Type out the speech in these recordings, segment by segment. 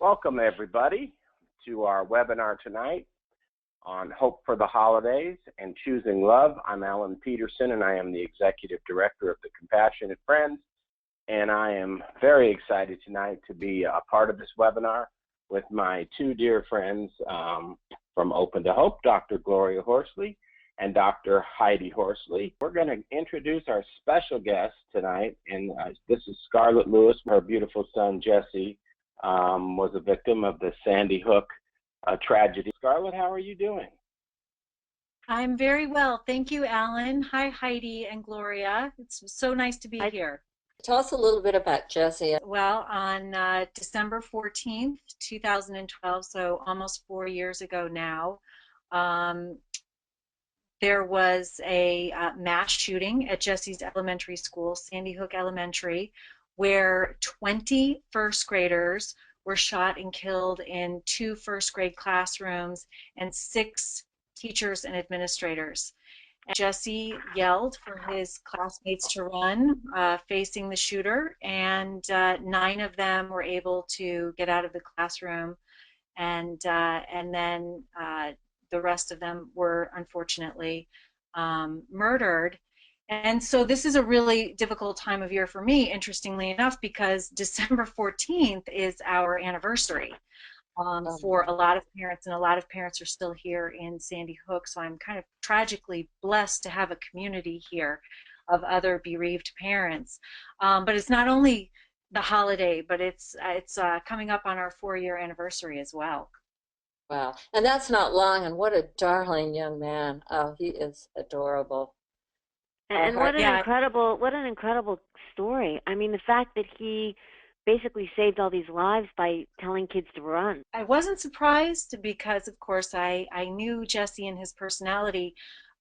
Welcome, everybody, to our webinar tonight on Hope for the Holidays and Choosing Love. I'm Alan Pedersen, and I am the Executive Director of the Compassionate Friends, and I am very excited tonight to be a part of this webinar with my two dear friends from Open to Hope, Dr. Gloria Horsley and Dr. Heidi Horsley. We're going to introduce our special guest tonight, and this is Scarlett Lewis. Her beautiful son, Jesse, was a victim of the Sandy Hook tragedy. Scarlett, how are you doing? I'm very well. Thank you, Alan. Hi, Heidi and Gloria. It's so nice to be here. Tell us a little bit about Jesse. Well, on December 14th, 2012, so almost 4 years ago now, there was a mass shooting at Jesse's elementary school, Sandy Hook Elementary, where 20 first graders were shot and killed in 2 first grade classrooms and 6 teachers and administrators. And Jesse yelled for his classmates to run facing the shooter, and 9 of them were able to get out of the classroom, and then the rest of them were unfortunately murdered. And so this is a really difficult time of year for me, interestingly enough, because December 14th is our anniversary for a lot of parents, and a lot of parents are still here in Sandy Hook, so I'm kind of tragically blessed to have a community here of other bereaved parents. But it's not only the holiday, but it's coming up on our 4-year anniversary as well. Wow, and that's not long, and what a darling young man. Oh, he is adorable. And what an incredible story. I mean, the fact that he basically saved all these lives by telling kids to run. I wasn't surprised because, of course, I knew Jesse and his personality,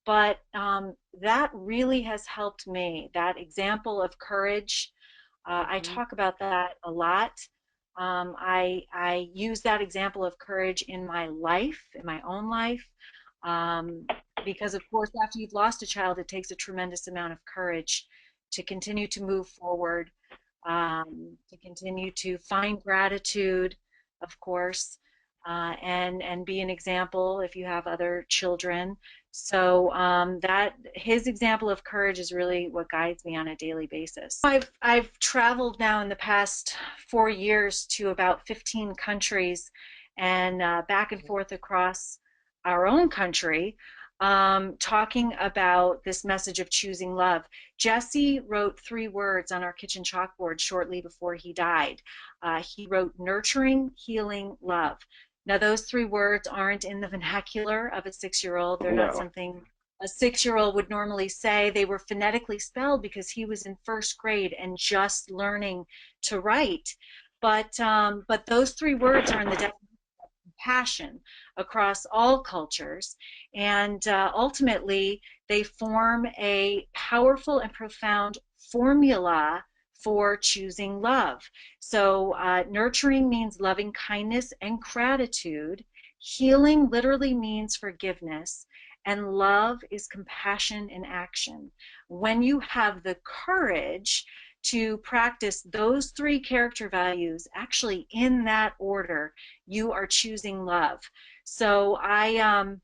but that really has helped me. That example of courage, I talk about that a lot. I use that example of courage in my life, in my own life, because, of course, after you've lost a child, it takes a tremendous amount of courage to continue to move forward, to continue to find gratitude, of course, and be an example if you have other children. So that his example of courage is really what guides me on a daily basis. I've traveled now in the past 4 years to about 15 countries and back and forth across our own country, talking about this message of choosing love. Jesse wrote 3 words on our kitchen chalkboard shortly before he died. He wrote nurturing, healing, love. Now, those 3 words aren't in the vernacular of a 6-year-old. They're not something a 6-year-old would normally say. They were phonetically spelled because he was in 1st grade and just learning to write. But those 3 words are in the definition of compassion across all cultures, and ultimately they form a powerful and profound formula for choosing love. So nurturing means loving kindness and gratitude. Healing literally means forgiveness. And love is compassion in action. When you have the courage to practice those 3 character values, actually in that order, you are choosing love. So I've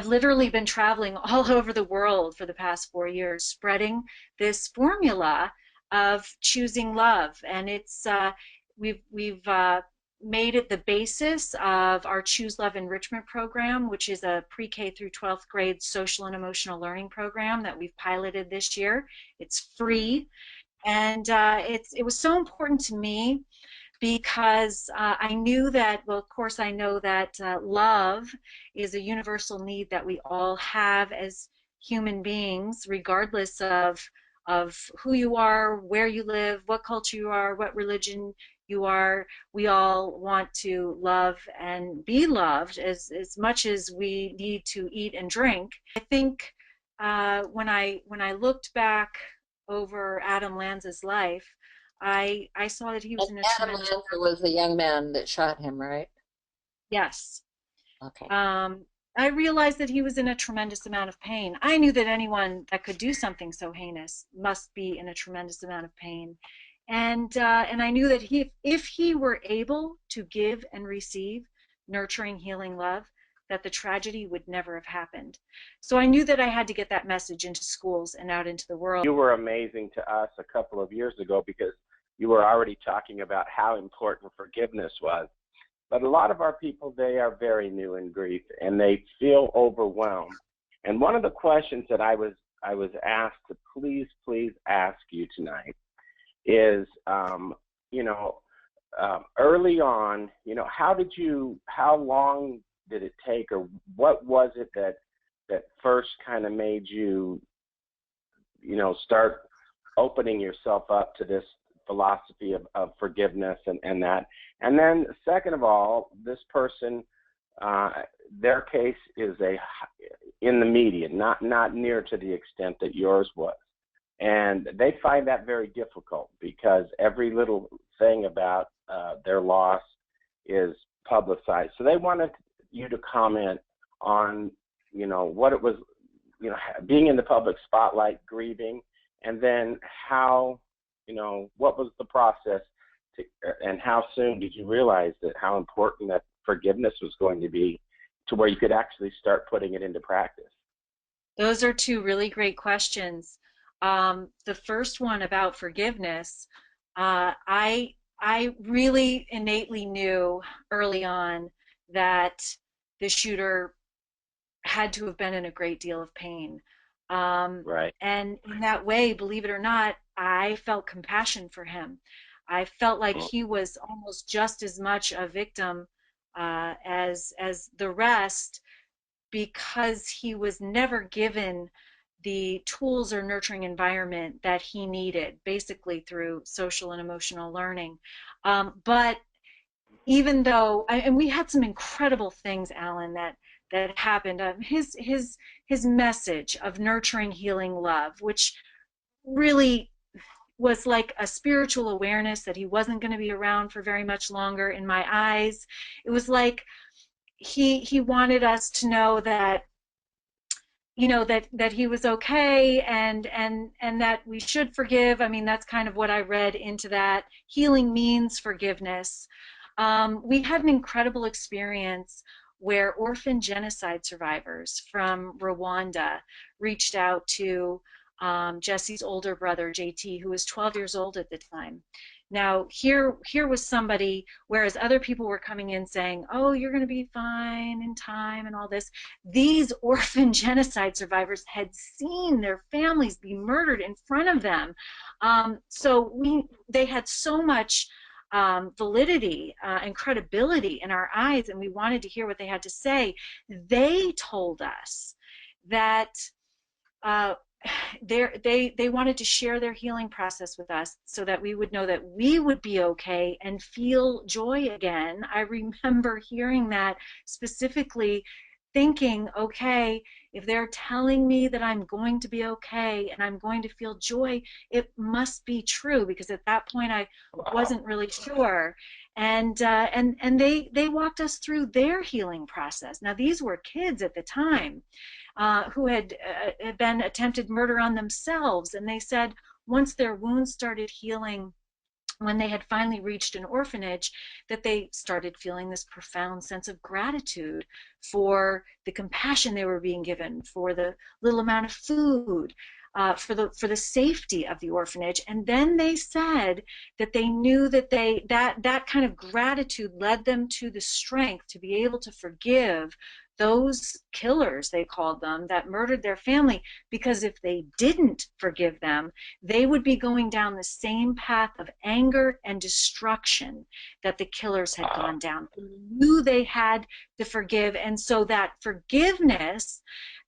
literally been traveling all over the world for the past 4 years, spreading this formula of choosing love, and it's we've made it the basis of our Choose Love Enrichment program, which is a pre-K through 12th grade social and emotional learning program that we've piloted this year. It's free, and it was so important to me because I knew that, well, of course I know that love is a universal need that we all have as human beings, regardless of who you are, where you live, what culture you are, what religion you are. We all want to love and be loved as much as we need to eat and drink. I think when I looked back over Adam Lanza's life, I saw that he was in a tremendous... Adam Lanza was the young man that shot him, right? Yes. Okay. I realized that he was in a tremendous amount of pain. I knew that anyone that could do something so heinous must be in a tremendous amount of pain. And I knew that if he were able to give and receive nurturing, healing love, that the tragedy would never have happened. So I knew that I had to get that message into schools and out into the world. You were amazing to us a couple of years ago because you were already talking about how important forgiveness was. But a lot of our people, they are very new in grief and they feel overwhelmed. And one of the questions that I was asked to please ask you tonight is, early on, how long did it take, or what was it that first kind of made you, start opening yourself up to this philosophy of forgiveness and that? And then second of all, this person, their case is in the media, not near to the extent that yours was. And they find that very difficult because every little thing about their loss is publicized. So they wanted you to comment on, what it was, being in the public spotlight, grieving, and then how, what was the process and how soon did you realize that how important that forgiveness was going to be to where you could actually start putting it into practice? Those are two really great questions. The first one about forgiveness, I really innately knew early on that the shooter had to have been in a great deal of pain. Right. And in that way, believe it or not, I felt compassion for him. I felt like he was almost just as much a victim as the rest, because he was never given the tools or nurturing environment that he needed, basically through social and emotional learning. But even though, and we had some incredible things, Alan, that happened. His message of nurturing, healing love, which really was like a spiritual awareness that he wasn't going to be around for very much longer. In my eyes, it was like he wanted us to know that, that he was okay, and that we should forgive. I mean, that's kind of what I read into that. Healing means forgiveness. We had an incredible experience where orphan genocide survivors from Rwanda reached out to Jesse's older brother, JT, who was 12 years old at the time. Now, here was somebody, whereas other people were coming in saying, oh, you're going to be fine in time and all this, these orphan genocide survivors had seen their families be murdered in front of them. So they had so much validity and credibility in our eyes, and we wanted to hear what they had to say. They told us that they wanted to share their healing process with us so that we would know that we would be okay and feel joy again. I remember hearing that specifically, thinking, okay, if they're telling me that I'm going to be okay and I'm going to feel joy, it must be true, because at that point I wasn't really sure. And they walked us through their healing process. Now, these were kids at the time who had been attempted murder on themselves, and they said once their wounds started healing, when they had finally reached an orphanage, that they started feeling this profound sense of gratitude for the compassion they were being given, for the little amount of food, for the safety of the orphanage. And then they said that they knew that that kind of gratitude led them to the strength to be able to forgive those killers, they called them, that murdered their family, because if they didn't forgive them, they would be going down the same path of anger and destruction that the killers had gone down. They knew they had to forgive, and so that forgiveness,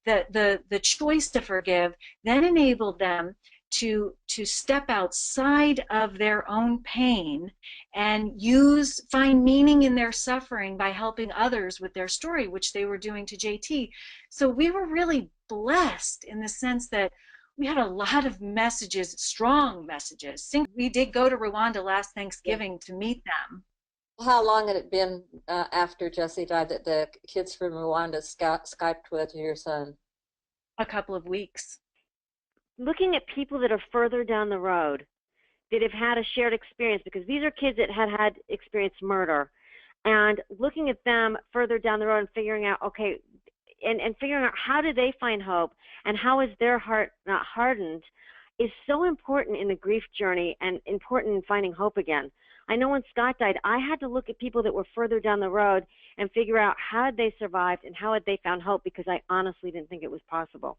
the choice to forgive, then enabled them to step outside of their own pain and find meaning in their suffering by helping others with their story, which they were doing to JT. So we were really blessed in the sense that we had a lot of messages, strong messages. We did go to Rwanda last Thanksgiving to meet them. How long had it been after Jesse died that the kids from Rwanda Skyped with your son? A couple of weeks. Looking at people that are further down the road, that have had a shared experience, because these are kids that had experienced murder, and looking at them further down the road and figuring out, okay, and figuring out how do they find hope and how is their heart not hardened is so important in the grief journey and important in finding hope again. I know when Scott died, I had to look at people that were further down the road and figure out how had they survived and how had they found hope, because I honestly didn't think it was possible.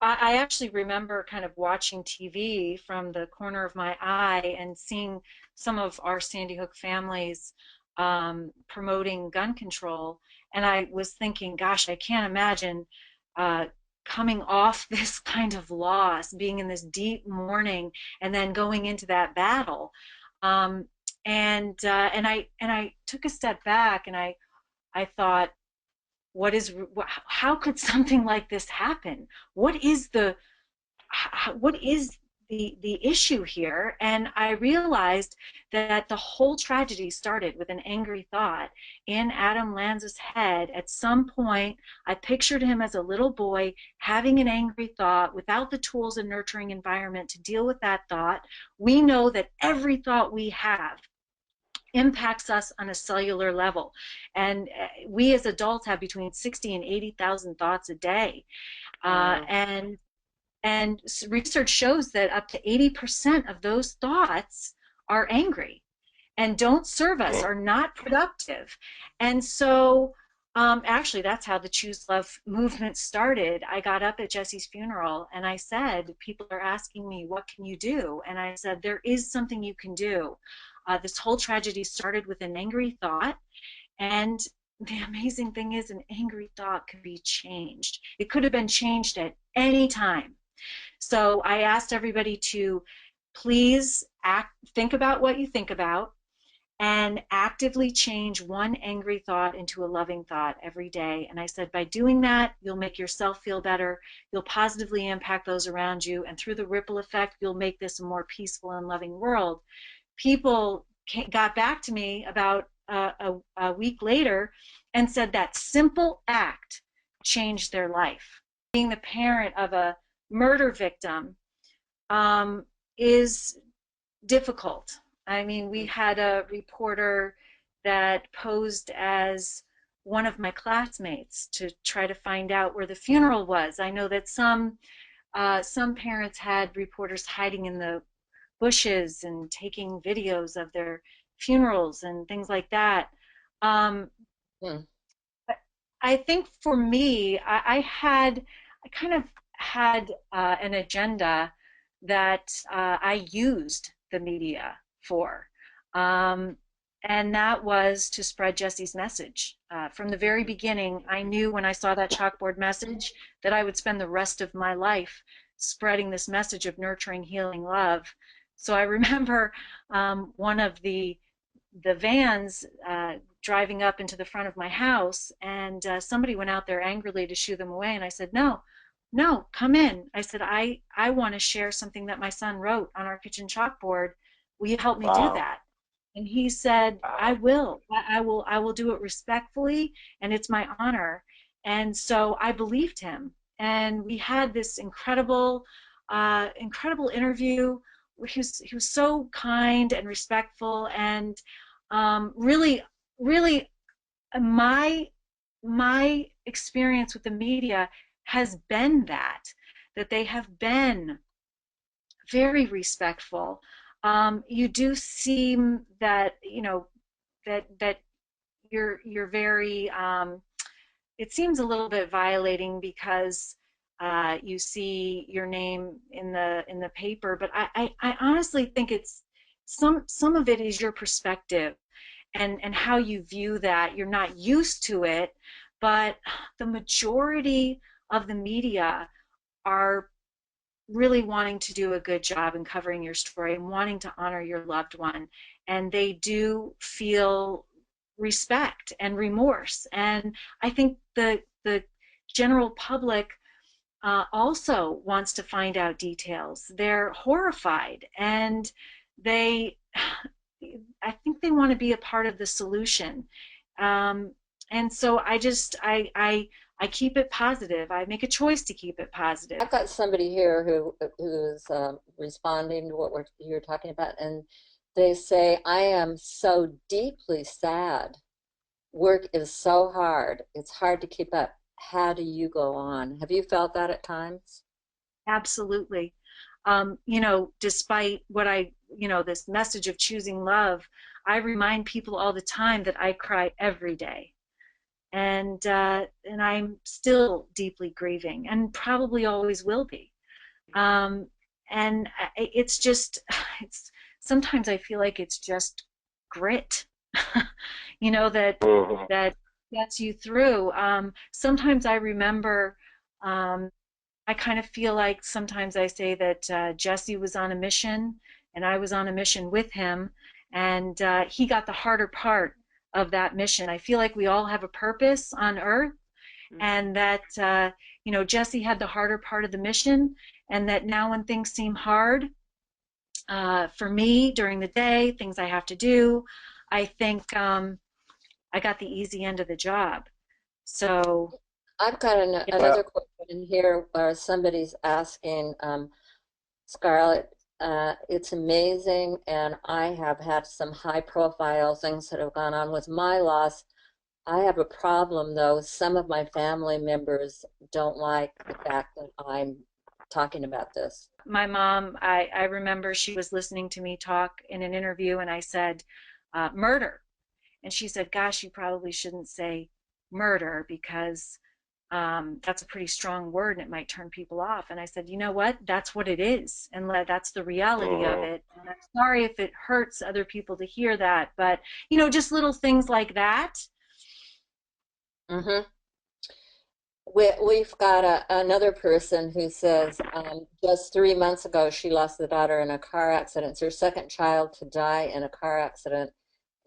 I actually remember kind of watching TV from the corner of my eye and seeing some of our Sandy Hook families promoting gun control, and I was thinking, gosh, I can't imagine coming off this kind of loss, being in this deep mourning, and then going into that battle. And I took a step back, and I thought, how could something like this happen? What is the issue here? And I realized that the whole tragedy started with an angry thought in Adam Lanza's head. At some point, I pictured him as a little boy having an angry thought without the tools and nurturing environment to deal with that thought. We know that every thought we have impacts us on a cellular level, and we as adults have between 60 and 80,000 thoughts a day. And research shows that up to 80% of those thoughts are angry and don't serve us, are not productive. And so actually, that's how the Choose Love movement started. I got up at Jesse's funeral and I said, people are asking me, what can you do? And I said, there is something you can do. This whole tragedy started with an angry thought, and the amazing thing is an angry thought could be changed. It could have been changed at any time. So I asked everybody to please think about what you think about and actively change one angry thought into a loving thought every day. And I said, by doing that, you'll make yourself feel better, you'll positively impact those around you, and through the ripple effect, you'll make this a more peaceful and loving world. People got back to me about a week later and said that simple act changed their life. Being the parent of a murder victim is difficult. I mean, we had a reporter that posed as one of my classmates to try to find out where the funeral was. I know that some parents had reporters hiding in the bushes and taking videos of their funerals and things like that. I think for me, I kind of had an agenda that I used the media for, and that was to spread Jesse's message. From the very beginning, I knew when I saw that chalkboard message that I would spend the rest of my life spreading this message of nurturing, healing love. So I remember one of the vans driving up into the front of my house, and somebody went out there angrily to shoo them away, and I said, no, come in. I said, I want to share something that my son wrote on our kitchen chalkboard. Will you help me do that? And he said, I will do it respectfully, and it's my honor. And so I believed him, and we had this incredible interview. He was so kind and respectful, and really my experience with the media has been that they have been very respectful. You do seem that that you're very it seems a little bit violating because you see your name in the paper, but I honestly think it's some of it is your perspective and how you view that. You're not used to it, but the majority of the media are really wanting to do a good job in covering your story and wanting to honor your loved one, and they do feel respect and remorse. And I think the general public also wants to find out details. They're horrified, and I think they want to be a part of the solution. And so I I keep it positive. I make a choice to keep it positive. I've got somebody here who's responding to what you're talking about, and they say, I am so deeply sad. Work is so hard. It's hard to keep up. How do you go on? Have you felt that at times? Absolutely. You know, despite what this message of choosing love, I remind people all the time that I cry every day. And I'm still deeply grieving and probably always will be. And it's just, sometimes I feel like it's just grit, you know, that gets you through. Sometimes I remember, I kind of feel like sometimes I say that Jesse was on a mission and I was on a mission with him, and he got the harder part of that mission. I feel like we all have a purpose on Earth, and that Jesse had the harder part of the mission, and that now when things seem hard for me during the day, things I have to do, I think I got the easy end of the job. So I've got another question here where somebody's asking, Scarlett, it's amazing, and I have had some high-profile things that have gone on with my loss. I have a problem, though. Some of my family members don't like the fact that I'm talking about this. My mom, I remember she was listening to me talk in an interview, and I said, murder. And she said, gosh, you probably shouldn't say murder because that's a pretty strong word and it might turn people off. And I said, you know what? That's what it is. And that's the reality of it. And I'm sorry if it hurts other people to hear that, but, just little things like that. Mm-hmm. We've got another person who says just 3 months ago she lost a daughter in a car accident. It's her second child to die in a car accident.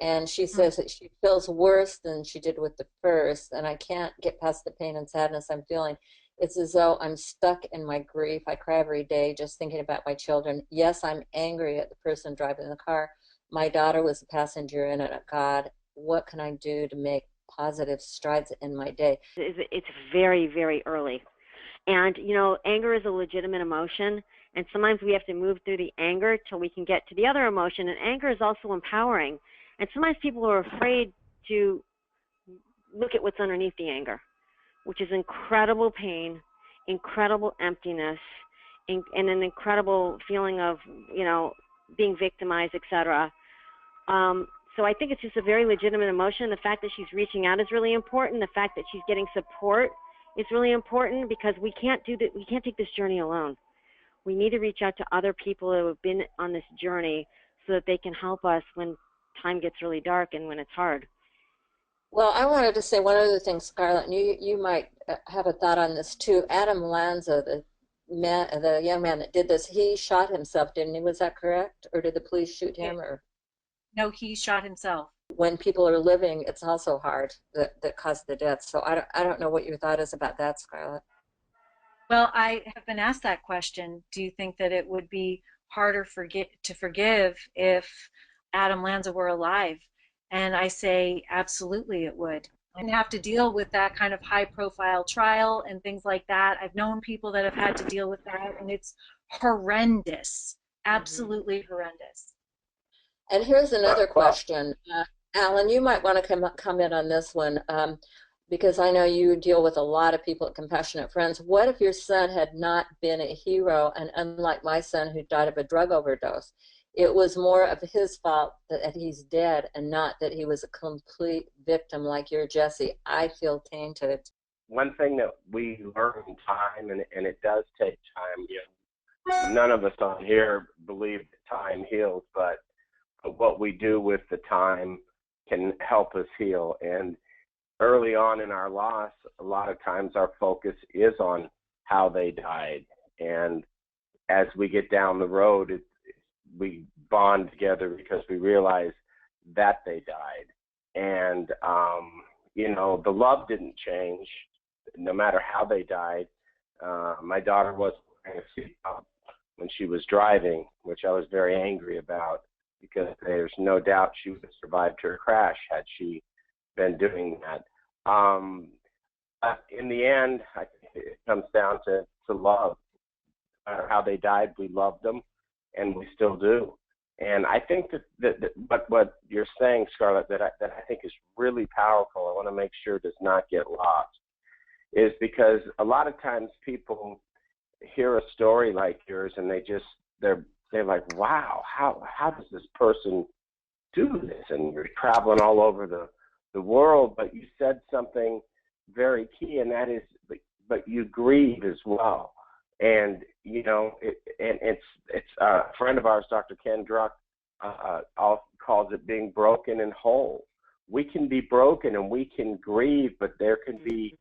And she says that she feels worse than she did with the first, and I can't get past the pain and sadness I'm feeling. It's as though I'm stuck in my grief. I cry every day just thinking about my children. Yes, I'm angry at the person driving the car. My daughter was a passenger in it. God, what can I do to make positive strides in my day? It's very, very early. And, anger is a legitimate emotion, and sometimes we have to move through the anger till we can get to the other emotion, and anger is also empowering. And sometimes people are afraid to look at what's underneath the anger, which is incredible pain, incredible emptiness, and an incredible feeling of, being victimized, etc. So I think it's just a very legitimate emotion. The fact that she's reaching out is really important. The fact that she's getting support is really important, because we can't take this journey alone. We need to reach out to other people who have been on this journey so that they can help us when time gets really dark and when it's hard. Well, I wanted to say one other thing, Scarlett, and you might have a thought on this too. Adam Lanza, the young man that did this, he shot himself, didn't he? Was that correct? Or did the police shoot him? Or no, he shot himself. When people are living, it's also hard that caused the death. So I don't know what your thought is about that, Scarlett. Well, I have been asked that question. Do you think that it would be harder to forgive if Adam Lanza were alive? And I say absolutely it would. I didn't have to deal with that kind of high-profile trial and things like that. I've known people that have had to deal with that, and it's horrendous, absolutely horrendous. And here's another question. Alan, you might want to comment on this one, because I know you deal with a lot of people at Compassionate Friends. What if your son had not been a hero, and unlike my son who died of a drug overdose, it was more of his fault that he's dead and not that he was a complete victim like your Jesse? I feel tainted. One thing that we learn in time, and it does take time, none of us on here believe that time heals, but what we do with the time can help us heal. And early on in our loss, a lot of times our focus is on how they died. And as we get down the road, we bond together because we realize that they died. And, the love didn't change no matter how they died. My daughter wasn't wearing a seatbelt when she was driving, which I was very angry about, because there's no doubt she would have survived her crash had she been doing that. in the end, I think it comes down to love. No matter how they died, we loved them, and we still do. And I think that what you're saying, Scarlett, that I think is really powerful, I want to make sure does not get lost, is because a lot of times people hear a story like yours and they're like, wow, how does this person do this? And you're traveling all over the world, but you said something very key, and that is, but you grieve as well. And you know, it's a friend of ours, Dr. Ken Druck, calls it being broken and whole. We can be broken and we can grieve, but there can be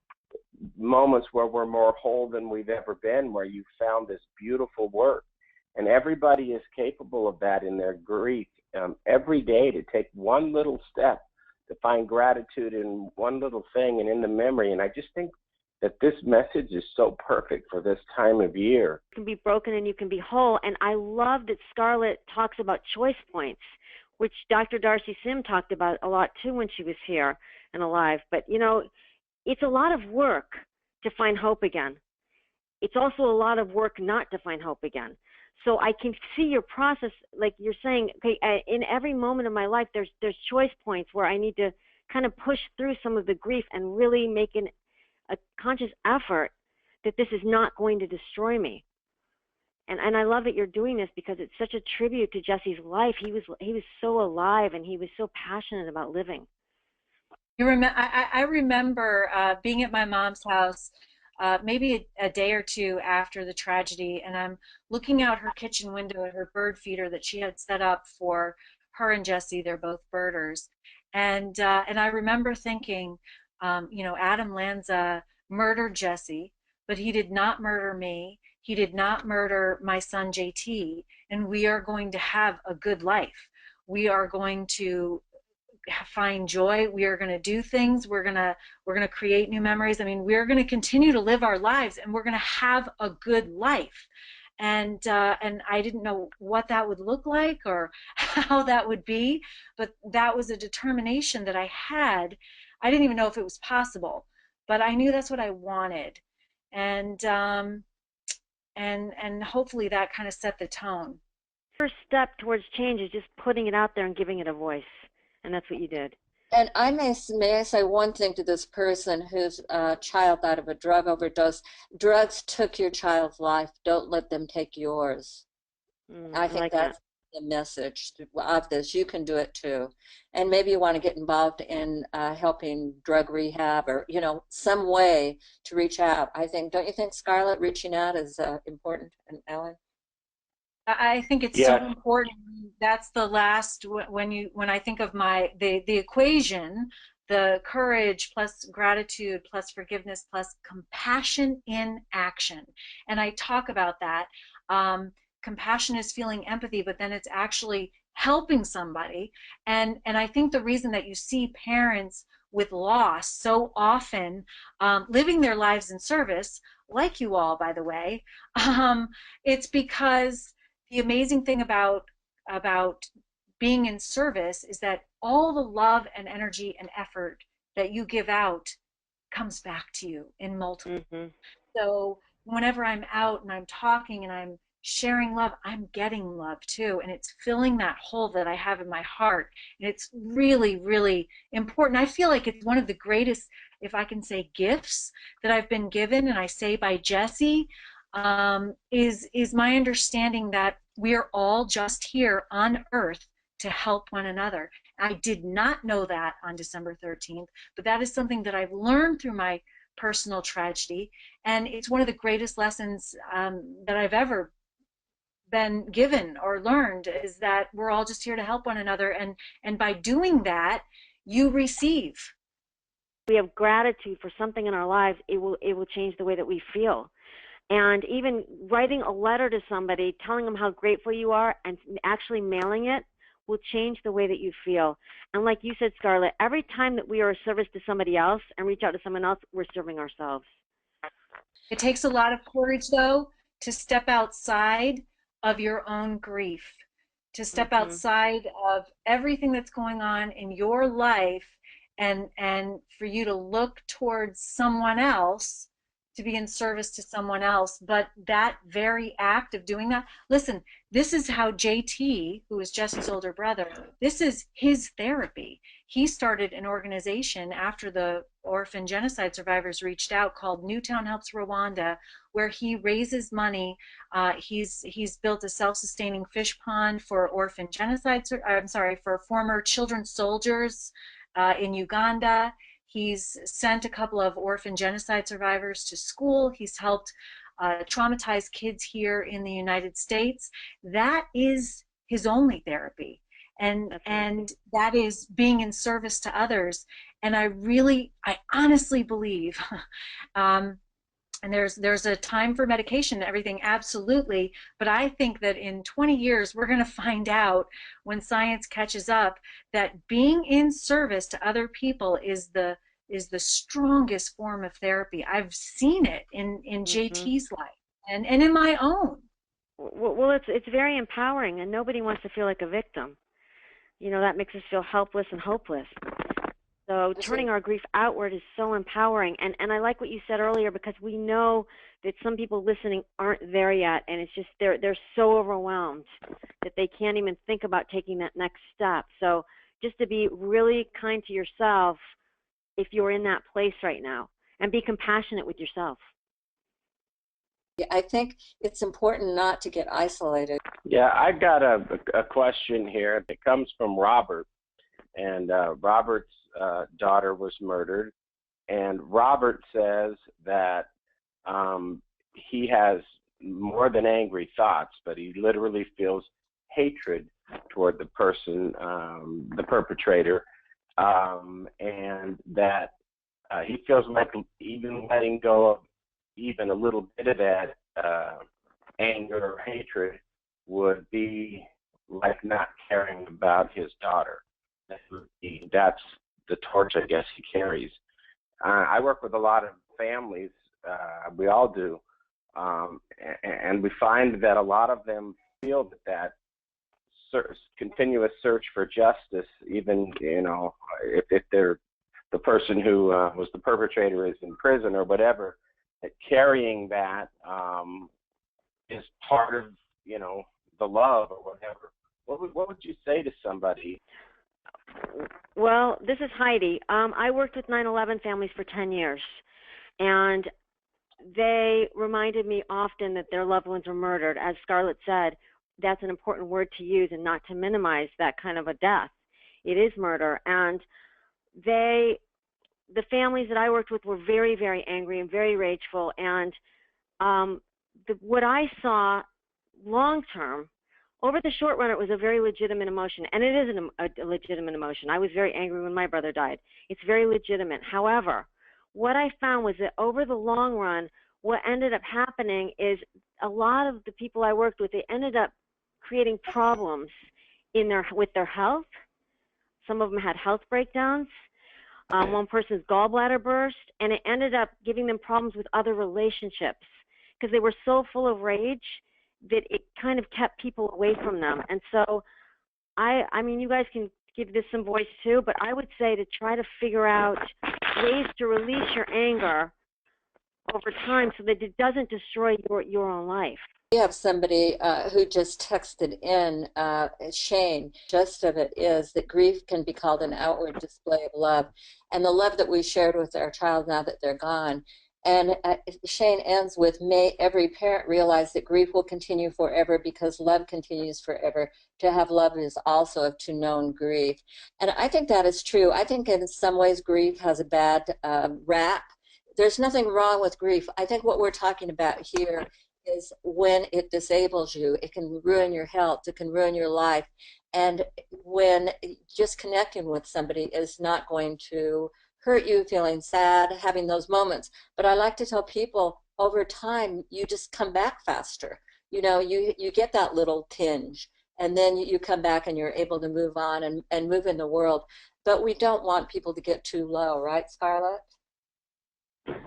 moments where we're more whole than we've ever been, where you found this beautiful work. And everybody is capable of that in their grief, every day, to take one little step, to find gratitude in one little thing and in the memory. And I just think that this message is so perfect for this time of year. You can be broken and you can be whole. And I love that Scarlett talks about choice points, which Dr. Darcy Sim talked about a lot too when she was here and alive. But, you know, it's a lot of work to find hope again. It's also a lot of work not to find hope again. So I can see your process, like you're saying, okay, in every moment of my life, there's choice points where I need to kind of push through some of the grief and really make a conscious effort that this is not going to destroy me. And I love that you're doing this, because it's such a tribute to Jesse's life. He was so alive, and he was so passionate about living. I remember being at my mom's house maybe a day or two after the tragedy, and I'm looking out her kitchen window at her bird feeder that she had set up for her and Jesse. They're both birders, and I remember thinking, you know, Adam Lanza murdered Jesse, but he did not murder me. He did not murder my son JT, and we are going to have a good life. We are going to find joy. We are going to do things. We're going to create new memories. I mean, we're going to continue to live our lives, and we're going to have a good life. And I didn't know what that would look like or how that would be, but that was a determination that I had. I didn't even know if it was possible, but I knew that's what I wanted. And hopefully that kind of set the tone. First step towards change is just putting it out there and giving it a voice. And that's what you did. And may I say one thing to this person whose child died of a drug overdose? Drugs took your child's life. Don't let them take yours. I think that's the message of this. You can do it too. And maybe you want to get involved in helping drug rehab, or, you know, some way to reach out. I think, don't you think, Scarlett, reaching out is important? And Ellen? I think it's so important. That's the last, when I think of the equation, the courage plus gratitude plus forgiveness plus compassion in action. And I talk about that. Compassion is feeling empathy, but then it's actually helping somebody. And I think the reason that you see parents with loss so often living their lives in service, like you all, by the way, it's because the amazing thing about being in service is that all the love and energy and effort that you give out comes back to you in multiple. Mm-hmm. So whenever I'm out and I'm talking and I'm sharing love, I'm getting love too, and it's filling that hole that I have in my heart. And it's really, really important. I feel like it's one of the greatest, if I can say, gifts that I've been given, and I say by Jesse, is my understanding that we are all just here on earth to help one another. I did not know that on December 13th, but that is something that I've learned through my personal tragedy, and it's one of the greatest lessons that I've ever been given or learned, is that we're all just here to help one another, and by doing that, you receive. We have gratitude for something in our lives, it will change the way that we feel. And even writing a letter to somebody, telling them how grateful you are, and actually mailing it will change the way that you feel. And like you said, Scarlett, every time that we are a service to somebody else and reach out to someone else, we're serving ourselves. It takes a lot of courage, though, to step outside of your own grief, to step outside of everything that's going on in your life and for you to look towards someone else, to be in service to someone else. But that very act of doing that, listen, this is how JT, who is Jesse's older brother, this is his therapy. He started an organization after the orphan genocide survivors reached out called Newtown Helps Rwanda, where he raises money. He's built a self-sustaining fish pond for orphan genocide, I'm sorry, for former children soldiers in Uganda. He's sent a couple of orphan genocide survivors to school. He's helped traumatized kids here in the United States. That is his only therapy. And that is being in service to others. And I honestly believe, and there's a time for medication and everything, absolutely, but I think that in 20 years we're going to find out, when science catches up, that being in service to other people is the strongest form of therapy. I've seen it in JT's life and in my own. Well, it's very empowering, and nobody wants to feel like a victim. You know, that makes us feel helpless and hopeless. So turning our grief outward is so empowering. And I like what you said earlier, because we know that some people listening aren't there yet, and it's just they're so overwhelmed that they can't even think about taking that next step. So just to be really kind to yourself if you're in that place right now, and be compassionate with yourself. Yeah, I think it's important not to get isolated. Yeah, I've got a question here. It comes from Robert, and Robert's daughter was murdered, and Robert says that he has more than angry thoughts, but he literally feels hatred toward the person, the perpetrator, and that he feels like even letting go of even a little bit of that anger or hatred would be like not caring about his daughter. That's the torch, I guess, he carries. I work with a lot of families, we all do, and we find that a lot of them feel that continuous search for justice, even, you know, if they're the person who was the perpetrator is in prison or whatever, that carrying that is part of, you know, the love or whatever. What would you say to somebody? Well, this is Heidi. I worked with 9/11 families for 10 years, and they reminded me often that their loved ones were murdered. As Scarlett said, that's an important word to use, and not to minimize that kind of a death. It is murder. And the families that I worked with were very, very angry and very rageful. And what I saw long term, over the short run, it was a very legitimate emotion, and it is a legitimate emotion. I was very angry when my brother died. It's very legitimate. However, what I found was that over the long run, what ended up happening is a lot of the people I worked with, they ended up creating problems with their health. Some of them had health breakdowns. One person's gallbladder burst, and it ended up giving them problems with other relationships because they were so full of rage that it kind of kept people away from them. And so I mean, you guys can give this some voice too, but I would say to try to figure out ways to release your anger over time so that it doesn't destroy your own life. We have somebody who just texted in, Shane. Gist of it is that grief can be called an outward display of love, and the love that we shared with our child now that they're gone. And Shane ends with, may every parent realize that grief will continue forever because love continues forever. To have love is also to known grief. And I think that is true. I think in some ways grief has a bad rap. There's nothing wrong with grief. I think what we're talking about here is when it disables you, it can ruin your health, it can ruin your life. And when just connecting with somebody is not going to hurt you, feeling sad, having those moments. But I like to tell people, over time, you just come back faster. You know, you get that little tinge, and then you come back and you're able to move on and move in the world. But we don't want people to get too low, right, Scarlett?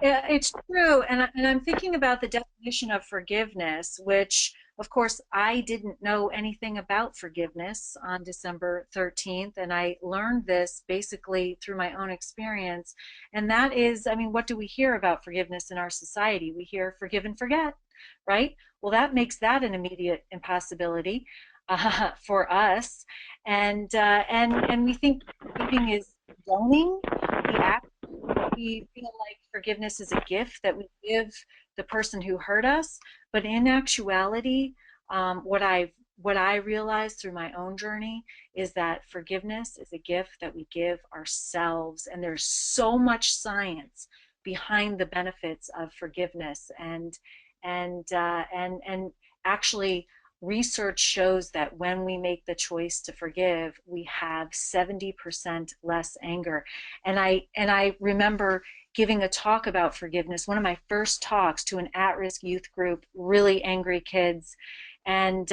It's true, and I'm thinking about the definition of forgiveness, which of course, I didn't know anything about forgiveness on December 13th, and I learned this basically through my own experience. And that is, I mean, what do we hear about forgiveness in our society? We hear forgive and forget, right? Well, that makes that an immediate impossibility for us, and we think forgiving is zoning. We feel like forgiveness is a gift that we give the person who hurt us, but in actuality, what I realized through my own journey is that forgiveness is a gift that we give ourselves, and there's so much science behind the benefits of forgiveness, and actually research shows that when we make the choice to forgive, we have 70% less anger. And I remember giving a talk about forgiveness, one of my first talks to an at-risk youth group, really angry kids, and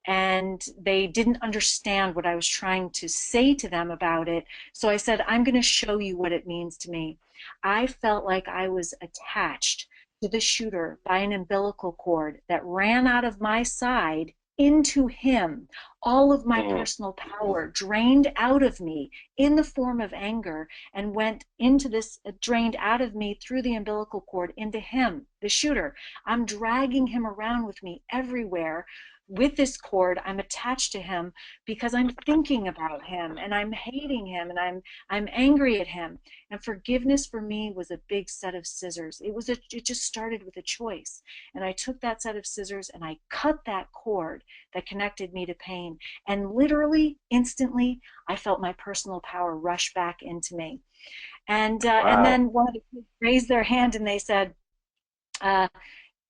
they didn't understand what I was trying to say to them about it. So I said, I'm going to show you what it means to me. I felt like I was attached to the shooter by an umbilical cord that ran out of my side into him. All of my personal power drained out of me in the form of anger and went into this, drained out of me through the umbilical cord into him, the shooter. I'm dragging him around with me everywhere. With this cord, I'm attached to him because I'm thinking about him and I'm hating him and I'm angry at him. And forgiveness for me was a big set of scissors. It just started with a choice. And I took that set of scissors and I cut that cord that connected me to pain. And literally, instantly, I felt my personal power rush back into me. And then one of the kids raised their hand and they said,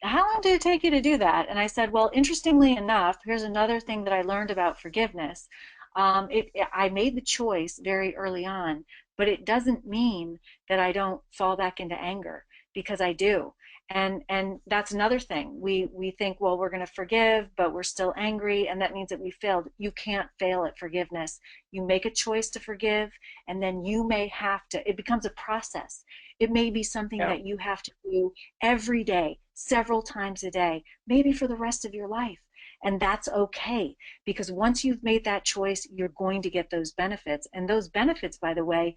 how long did it take you to do that? And I said, well, interestingly enough, here's another thing that I learned about forgiveness. I made the choice very early on, but it doesn't mean that I don't fall back into anger, because I do. And that's another thing. We think, well, we're going to forgive, but we're still angry, and that means that we failed. You can't fail at forgiveness. You make a choice to forgive, and then you may have to, it becomes a process. It may be something that you have to do every day, several times a day, maybe for the rest of your life. And that's okay, because once you've made that choice, you're going to get those benefits. And those benefits, by the way,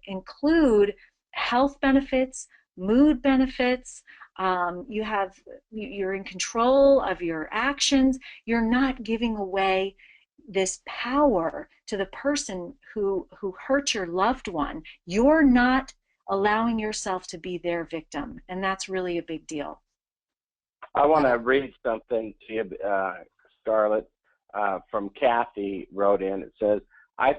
include health benefits, mood benefits. You're in control of your actions. You're not giving away this power to the person who hurt your loved one. You're not allowing yourself to be their victim, and that's really a big deal. I want to read something to you, Scarlett, from Kathy wrote in. It says, I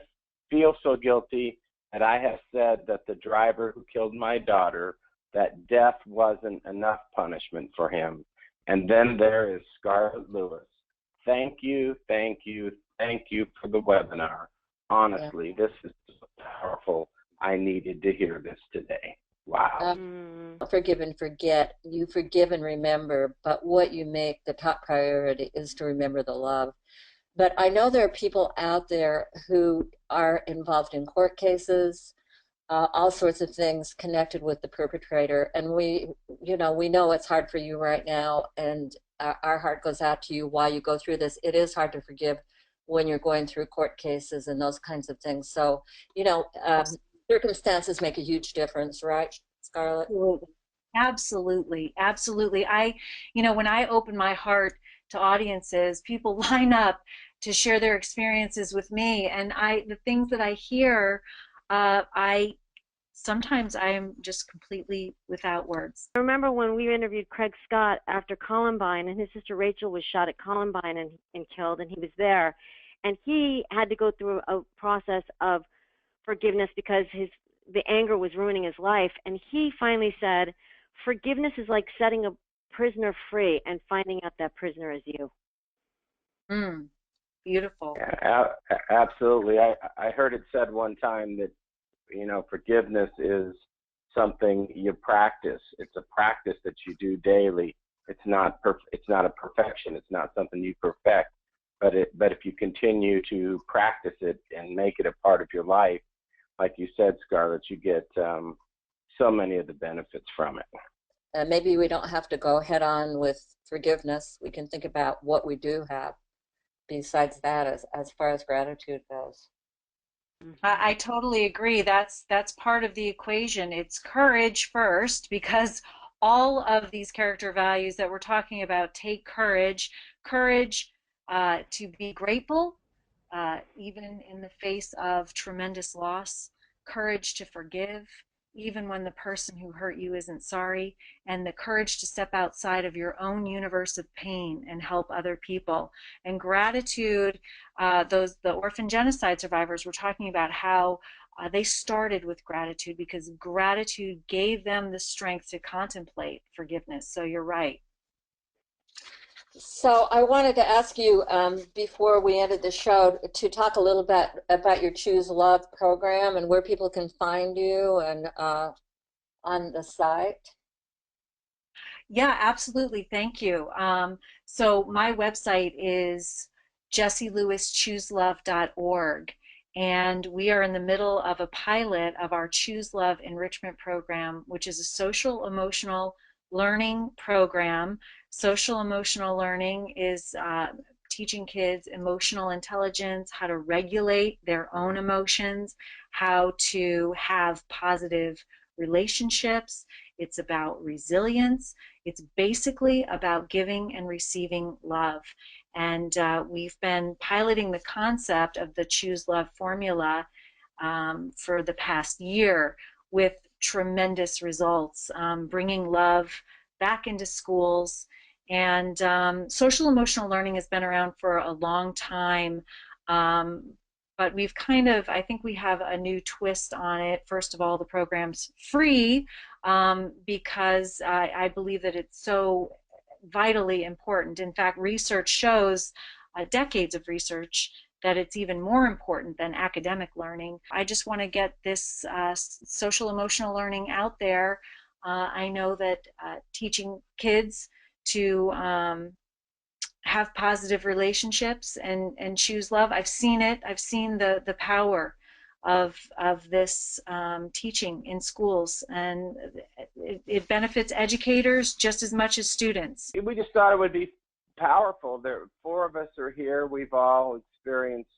feel so guilty that I have said that the driver who killed my daughter, that death wasn't enough punishment for him. And then there is Scarlett Lewis. Thank you, thank you, thank you for the webinar. Honestly, this is so powerful. I needed to hear this today. Wow. Forgive and forget. You forgive and remember, but what you make the top priority is to remember the love. But I know there are people out there who are involved in court cases, all sorts of things connected with the perpetrator. And we know it's hard for you right now, and our heart goes out to you while you go through this. It is hard to forgive when you're going through court cases and those kinds of things. So, circumstances make a huge difference, right, Scarlett? Absolutely, absolutely. When I open my heart to audiences, people line up to share their experiences with me, and the things that I hear, sometimes I am just completely without words. I remember when we interviewed Craig Scott after Columbine, and his sister Rachel was shot at Columbine and killed, and he was there, and he had to go through a process of forgiveness because the anger was ruining his life. And he finally said, forgiveness is like setting a prisoner free and finding out that prisoner is you. Beautiful. Yeah, absolutely. I heard it said one time that, forgiveness is something you practice. It's a practice that you do daily. It's not a perfection. It's not something you perfect. But if you continue to practice it and make it a part of your life, like you said, Scarlett, you get so many of the benefits from it. maybe we don't have to go head on with forgiveness. We can think about what we do have besides that as far as gratitude goes. I totally agree. That's part of the equation. It's courage first, because all of these character values that we're talking about take courage. Courage to be grateful, even in the face of tremendous loss. Courage to forgive, even when the person who hurt you isn't sorry. And the courage to step outside of your own universe of pain and help other people. And gratitude, the orphan genocide survivors were talking about how they started with gratitude because gratitude gave them the strength to contemplate forgiveness. So you're right. So I wanted to ask you, before we ended the show, to talk a little bit about your Choose Love program and where people can find you and on the site. Yeah, absolutely. Thank you. So my website is jessielewischooselove.org, and we are in the middle of a pilot of our Choose Love Enrichment program, which is a social emotional learning program. Social emotional learning is teaching kids emotional intelligence, how to regulate their own emotions, how to have positive relationships. It's about resilience. It's basically about giving and receiving love. And we've been piloting the concept of the Choose Love formula for the past year with tremendous results, bringing love back into schools. And social emotional learning has been around for a long time. But we've I think we have a new twist on it. First of all, the program's free because I believe that it's so vitally important. In fact, research shows, decades of research, that it's even more important than academic learning. I just want to get this social emotional learning out there. I know that teaching kids to have positive relationships and choose love, I've seen it. I've seen the power of this teaching in schools, and it benefits educators just as much as students. We just thought it would be powerful. There, four of us are here. We've all experienced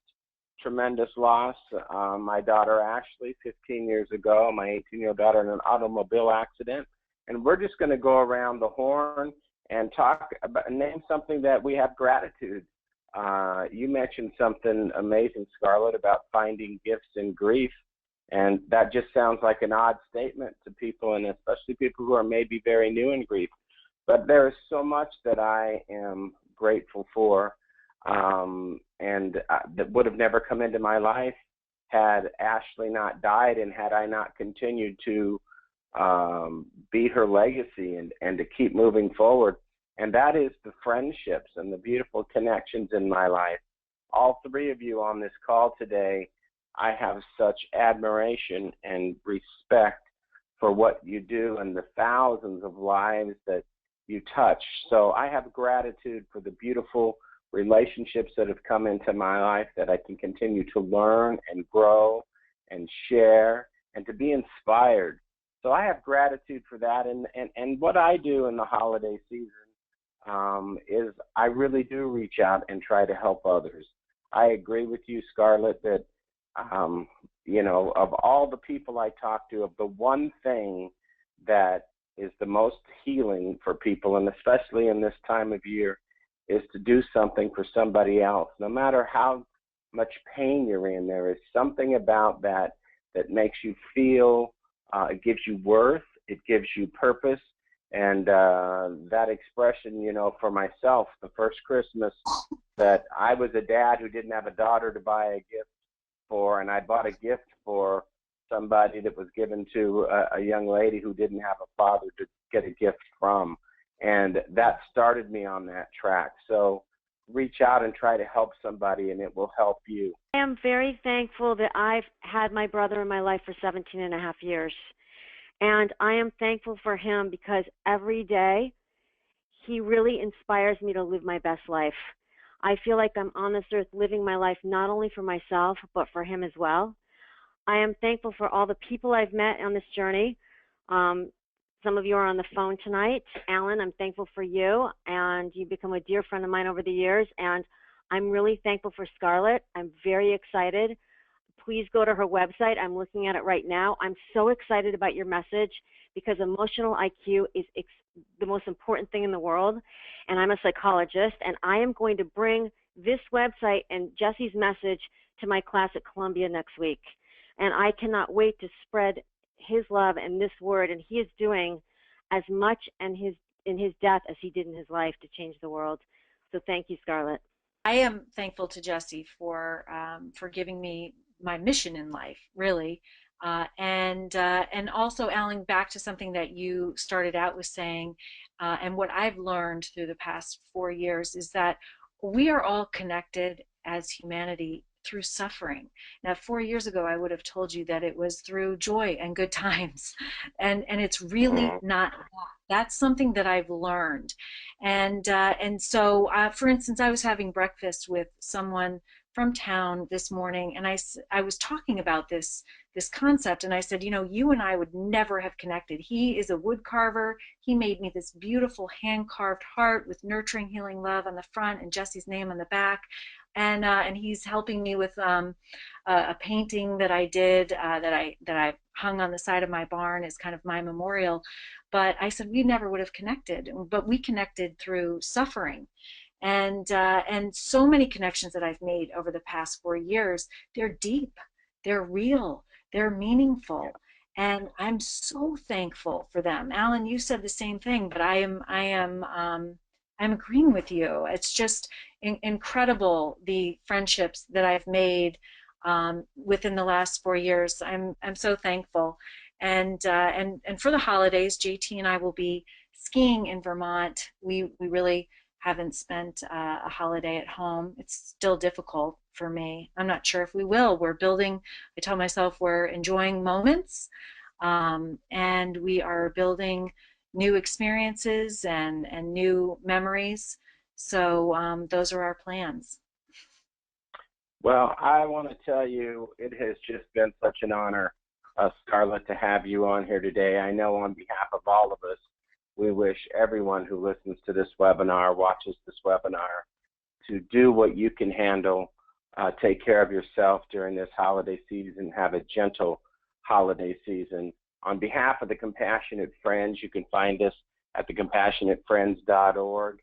tremendous loss. My daughter Ashley, 15 years ago, my 18-year-old daughter in an automobile accident, and we're just going to go around the horn and talk about, name something that we have gratitude. You mentioned something amazing, Scarlett, about finding gifts in grief, and that just sounds like an odd statement to people, and especially people who are maybe very new in grief. But there is so much that I am grateful for, and that would have never come into my life had Ashley not died, and had I not continued to be her legacy and to keep moving forward. And that is the friendships and the beautiful connections in my life. All three of you on this call today, I have such admiration and respect for what you do and the thousands of lives that you touch. So I have gratitude for the beautiful relationships that have come into my life, that I can continue to learn and grow and share and to be inspired. So I have gratitude for that. And what I do in the holiday season is I really do reach out and try to help others. I agree with you, Scarlett, that, you know, of all the people I talk to, of the one thing that is the most healing for people, and especially in this time of year, is to do something for somebody else. No matter how much pain you're in, there is something about that that makes you feel, it gives you worth, it gives you purpose. And that expression, you know, for myself, the first Christmas that I was a dad who didn't have a daughter to buy a gift for, and I bought a gift for somebody that was given to a young lady who didn't have a father to get a gift from. And that started me on that track. So reach out and try to help somebody, and it will help you. I am very thankful that I've had my brother in my life for 17 and a half years. And I am thankful for him because every day he really inspires me to live my best life. I feel like I'm on this earth living my life not only for myself, but for him as well. I am thankful for all the people I've met on this journey, Some of you are on the phone tonight. Alan, I'm thankful for you, and you've become a dear friend of mine over the years, and I'm really thankful for Scarlett. I'm very excited. Please go to her website. I'm looking at it right now. I'm so excited about your message because emotional IQ is the most important thing in the world, and I'm a psychologist, and I am going to bring this website and Jesse's message to my class at Columbia next week. And I cannot wait to spread his love and this word, and he is doing as much in his death as he did in his life to change the world. So thank you, Scarlett. I am thankful to Jesse for giving me my mission in life, really. And also, Alan, back to something that you started out with saying, and what I've learned through the past 4 years is that we are all connected as humanity through suffering. Now, 4 years ago, I would have told you that it was through joy and good times, and it's really not that. That's something that I've learned, and so, for instance, I was having breakfast with someone from town this morning, and I was talking about this concept, and I said, you know, you and I would never have connected. He is a wood carver. He made me this beautiful hand-carved heart with nurturing, healing love on the front and Jesse's name on the back. And he's helping me with a painting that I did that I hung on the side of my barn as kind of my memorial. But I said we never would have connected, but we connected through suffering. And so many connections that I've made over the past 4 years, they're deep, they're real, they're meaningful, and I'm so thankful for them. Alan, you said the same thing, but I'm agreeing with you. It's just incredible the friendships that I've made within the last 4 years. I'm so thankful, and for the holidays, JT and I will be skiing in Vermont. We really haven't spent a holiday at home. It's still difficult for me. I'm not sure if we will. We're building. I tell myself we're enjoying moments, and we are building new experiences and new memories. So those are our plans. Well, I want to tell you, it has just been such an honor, Scarlett, to have you on here today. I know on behalf of all of us, we wish everyone who listens to this webinar, watches this webinar, to do what you can handle. Take care of yourself during this holiday season. Have a gentle holiday season. On behalf of the Compassionate Friends, you can find us at thecompassionatefriends.org,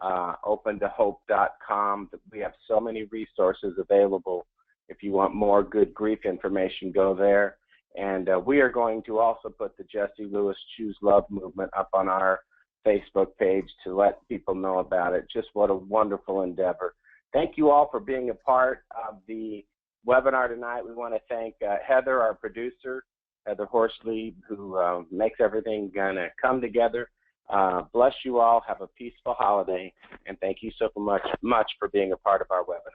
opentohope.com. We have so many resources available. If you want more good grief information, go there. And we are going to also put the Jesse Lewis Choose Love movement up on our Facebook page to let people know about it. Just what a wonderful endeavor. Thank you all for being a part of the webinar tonight. We want to thank Heather, our producer, Heather Horsley, who makes everything gonna come together. Bless you all. Have a peaceful holiday, and thank you so much for being a part of our webinar.